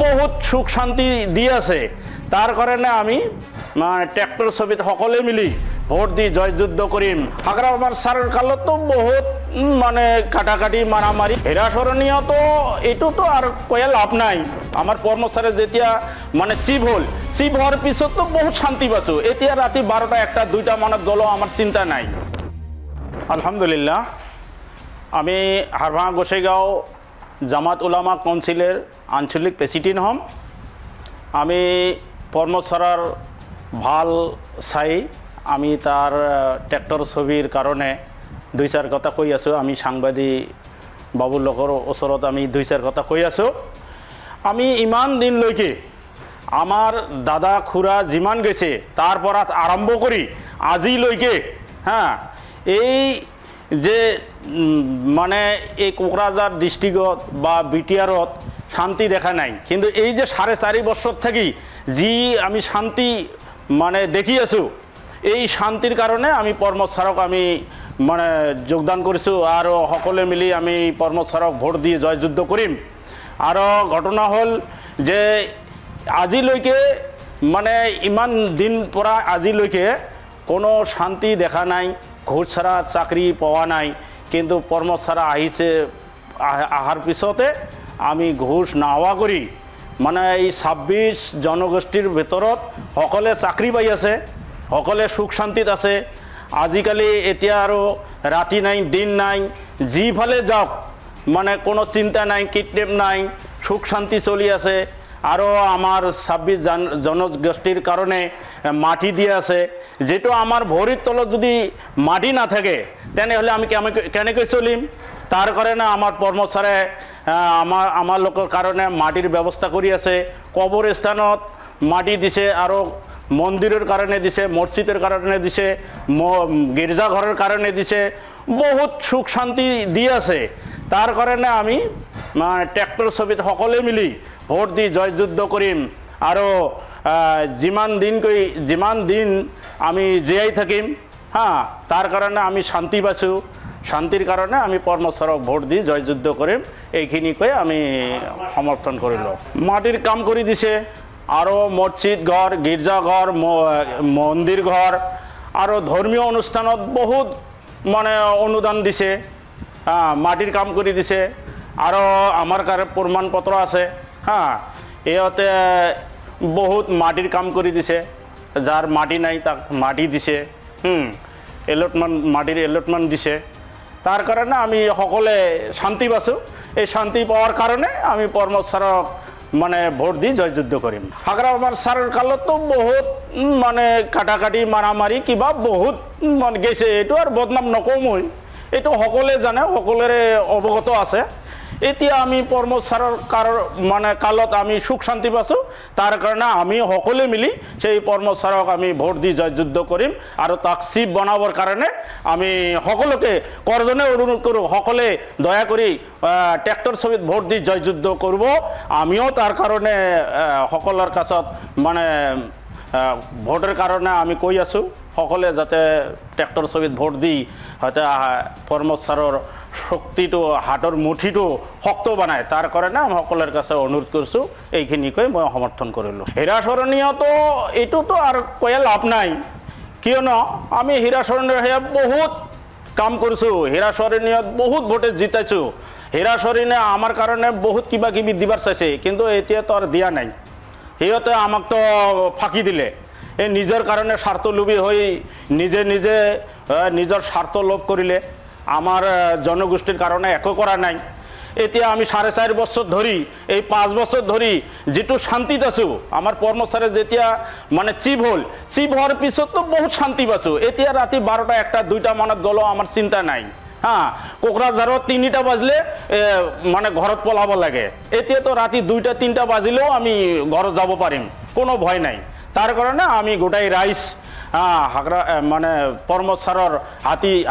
বহুত সুখ শান্তি দি আছে তার কারণে আমি ট্র্যাক্টর ছবিত সকলে মিলি ভোট দি জয়যুদ্ধ করিম হাগ্রাবাদ সারের কালত তো বহুত কাটাকাটি মারামারি হেরাসরণীয় তো এইটো তো আর কয়ে লাভ নাই আমার কর্মচারী যেতিয়া চিফ হল চিফ হওয়ার পিছত তো বহুত শান্তি পাইছো এতিয়া রাতে 12টা 1টা 2টা মানত গলো আমার চিন্তা নাই আলহামদুলিল্লাহ আমি হারভাঙা গোসাইগাঁও জামাত উলামা কাউন্সিলের আঞ্চলিক প্রেসিডেন্ট হম আমি কর্মচারার ভাল চাই আমি তার ট্র্যাক্টর ছবির কারণে 2-4 কথা কই আছো আমি সাংবাদিক বাবুর লোকের ওচৰত আমি 2-4 কথা কই আছো আমি ইমান দিন লৈকে আমার দাদা খুড়া যিমান গেছে তারপর আরম্ভ করি আজি লৈকে হ্যাঁ এই যে এই কোকরাঝার ডিস্ট্রিক্টত বা বিটিআরত শান্তি দেখা নাই কিন্তু এই যে 4.5 বছর থাকি যি আমি শান্তি দেখি আছো এই শান্তির কারণে আমি কর্মচারক আমি যোগদান করেছো আর সকলে মিলি আমি কর্মচারক ভোট দিয়ে জয়যুদ্ধ করিম আর ঘটনা হল যে আজিলৈকে ইমান দিন পরা আজিলৈকে কোনো শান্তি দেখা নাই ঘুষ ছাড়া চাকরি পাওয়া নাই কিন্তু কর্মচারা আহিছে আহার পিছতে আমি ঘুষ না হওয়া করি এই 26 জনগোষ্ঠীর ভেতরত সকলে চাকরি পাই আছে সকলে সুখ শান্তিত আছে আজিকালি এতিয়া আৰু রাতি নাই দিন নাই যিফালে যাওক কোনো চিন্তা নাই কিডন্যাপ নাই সুখ শান্তি চলি আছে আর আমার 26 জনগোষ্ঠীর কারণে মাটি দিয়ে আছে যেটো আমার ভরির তলত যদি মাটি না থাকে তেনেহলে আমি কেনেকৈ চলিম তার কারণে আমার কর্মচারে আমার লোকের কারণে মাটির ব্যবস্থা করি আছে কবরস্থানত মাটি দিছে আর মন্দিরের কারণে দিছে মসজিদের কারণে দিছে গির্জাঘরের কারণে দিছে বহুত সুখ শান্তি দিয়ে আছে তার কারণে আমি ট্র্যাক্টর ছবিত সকলে মিলি ভোট দি জয়যুদ্ধ করিম আর যিমান দিন আমি জীয়াই থাকিম হ্যাঁ তার কারণে আমি শান্তি পাইছো শান্তির কারণে আমি কর্মচারক ভোট দি জয়যুদ্ধ করিম এইখিনি কয়ে আমি সমর্থন করিল মাটির কাম করে দিছে আর মসজিদ ঘর গির্জাঘর মন্দির ঘর আর ধর্মীয় অনুষ্ঠানত বহুত অনুদান দিছে মাটির কাম করে দিছে আর আমার কাছে প্রমাণপত্র আছে হ্যাঁ এতে বহুত মাটির কাম করে দিছে যার মাটি নাই তাক মাটি দিছে এলটমেন্ট মাটির এলটমেন্ট দিছে তার কারণে আমি সকলে শান্তি পাইছো এই শান্তি পাওয়ার কারণে আমি কর্মচারক ভোট দি জয়যুদ্ধ করিম হাগ্রাবাদ সারের কালত তো বহুত কাটাকাটি মারামারি কিবা বহুত গেছে এইটো আর বদনাম নকমই এইটো সকলে জানে সকলেরে অবগত আছে এতিয়া আমি কর্মচারর কালত আমি সুখ শান্তি পাইছো তার কারণে আমি সকলে মিলি সেই কর্মচারক আমি ভোট দি জয়যুদ্ধ করিম আর তাক চিফ বনাবার কারণে আমি সকলকে করজনে অনুরোধ করো সকলে দয়া করে ট্র্যাক্টর ছবিত ভোট দি জয়যুদ্ধ করব আমিও তার কারণে সকলের কাছত ভোটের কারণে আমি কই আছো সকলে যাতে ট্র্যাক্টর ছবিত ভোট দি হয়তো কর্মচারর শক্তিটো হাতৰ মুঠিটো শক্ত বানায় তার কারণে আমি সকলের কাছে অনুরোধ করছো এইখিনি কই মই সমর্থন করিলো হীরাসরণীয় তো এইটো তো আর কয়ে লাভ নাই কিয়নো আমি হীরাসরণীয় বহুত কাম করছো হীরাসরণীয়ত বহুত ভোটে জিতাইছো হীরাসরণীয় আমার কারণে বহুত কিবা কিবি দিবার চাইছে কিন্তু এতিয়া তো আর দিয়া নাই সিহঁতে আমাক তো ফাঁকি দিলে এই নিজের কারণে স্বার্থ লোভী হয়ে নিজে নিজের স্বার্থ লোভ করিলে আমার জনগোষ্ঠীর কারণে একো করা নাই এতিয়া আমি 4.5 বছর ধরি এই 5 বছর ধরি যেটু শান্তিত আছো আমার কর্মচারী যেতিয়া চিফ হল চিফ হওয়ার পিছত তো বহুত শান্তি পাইছো এতিয়া রাতে 12টা 1টা 2টা মানত গলো আমার চিন্তা নাই হ্যাঁ কোকরাঝারত 3টা বাজলে ঘরত পলাব লাগে এতিয়া তো রাতে 2টা 3টা বাজিলেও আমি ঘরত যাব পারিম কোনো ভয় নাই তার কারণে আমি গোটাই রাইস হাগরা কর্মচারর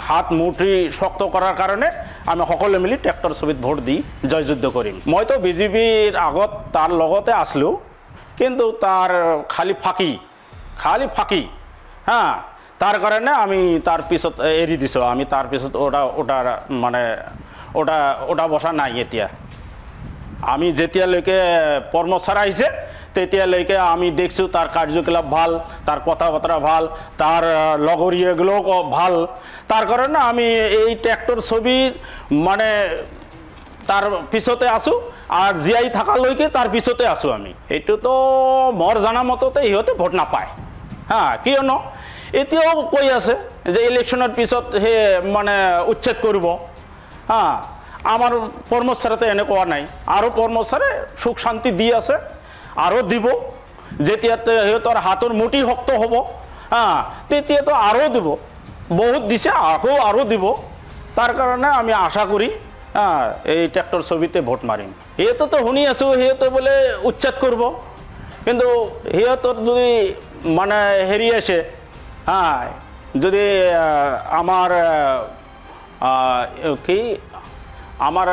হাত মুঠি শক্ত করার কারণে আমি সকলে মিলি ট্র্যাক্টর ছবিত ভোট দি জয়যুদ্ধ করিম মই তো বিজেপির আগত তার লগতে আসলো কিন্তু তার খালি ফাঁকি হ্যাঁ তার কারণে আমি তার পিছত এরি দিছো আমি তার পিছত ওটা বসা নাই এতিয়া আমি যেতিয়ালৈকে পৰমচাৰ আহিছে তেতিয়ালৈকে আমি দেখছো তাৰ কাৰ্যকলাপ ভাল, তাৰ কথা বতৰা ভাল, তাৰ লগৰীয়াগুলোও ভাল। তাৰ কাৰণে আমি এই ট্ৰেক্টৰ ছবিৰ মানে তাৰ পিছতে আছো আৰ জিয়াই থাকালৈকে তাৰ পিছতে আছো আমি। এইটোতো মোৰ জানা মততে ইহঁতে ভোট নাপায় হ্যাঁ, কিয়নো এতিয়াও কৈ আছে যে ইলেকশ্যনৰ পিছত হে মানে উচ্ছেদ কৰিব হ্যাঁ। আমাৰ কৰ্মচাৰীতে এনে কোৱা নাই, আৰু কৰ্মচাৰী সুখ শান্তি দি আছে আৰু দিব। যেতিয়া সিহঁতৰ হাতৰ মুঠি শক্ত হ'ব হ্যাঁ, তেতিয়াতো আৰু দিব, বহুত দিছে আকৌ আৰু দিব। তাৰ কাৰণে আমি আশা কৰি হ্যাঁ এই ট্ৰেক্টৰ ছবিতে ভোট মাৰিম। সিহঁতেতো শুনি আছো সিহঁতে বোলে উচ্ছেদ কৰিব, কিন্তু সিহঁতৰ যদি মানে হেৰি আছে হ্যাঁ, যদি আমাৰ কি আমার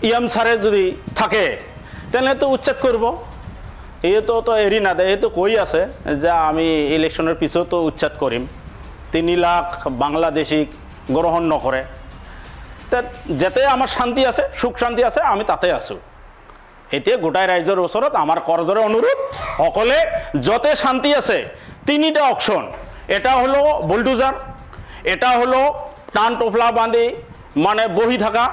ইএম সারে যদি থাকে তাহলে তো উচ্ছেদ করব। এতো তো এরি না দেয়, তো কই আছে যে আমি ইলেকশনের পিছতো উচ্ছেদ করিম। 3 লাখ বাংলাদেশী গ্রহণ নকরে, তা যেতে আমার শান্তি আছে, সুখ শান্তি আছে, আমি তাতে আছো। এতিয়া গোটাই ৰাইজৰ ওচৰত আমার করজোরে অনুরোধ, সকলে যতে শান্তি আছে 3টা অপশন, এটা হলো বুলডোজার, এটা হলো টান টোপলা বাঁধি মানে বহি থাকা,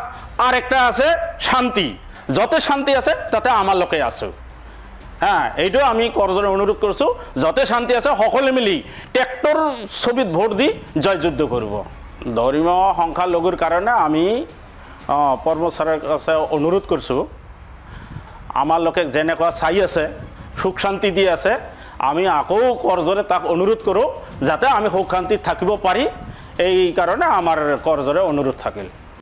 আর একটা আছে শান্তি। যতে শান্তি আছে তাতে আমার লোকে আছো হ্যাঁ। এইটো আমি করজোরে অনুরোধ করছো, যতে শান্তি আছে সকলে মিলি ট্রেক্টর ছবিত ভোট দি জয়যুদ্ধ করব। ধর্মীয় সংখ্যালঘুর কারণে আমি কর্মচারীর কাছে অনুরোধ করছো, আমার লোকে যেনেকুৱা চাই আছে, সুখ শান্তি দি আছে, আমি আকৌ করজোরে তাক অনুরোধ করো যাতে আমি সুখ শান্তি থাকিব পারি। এই কারণে আমার করজোরে অনুরোধ থাকিল।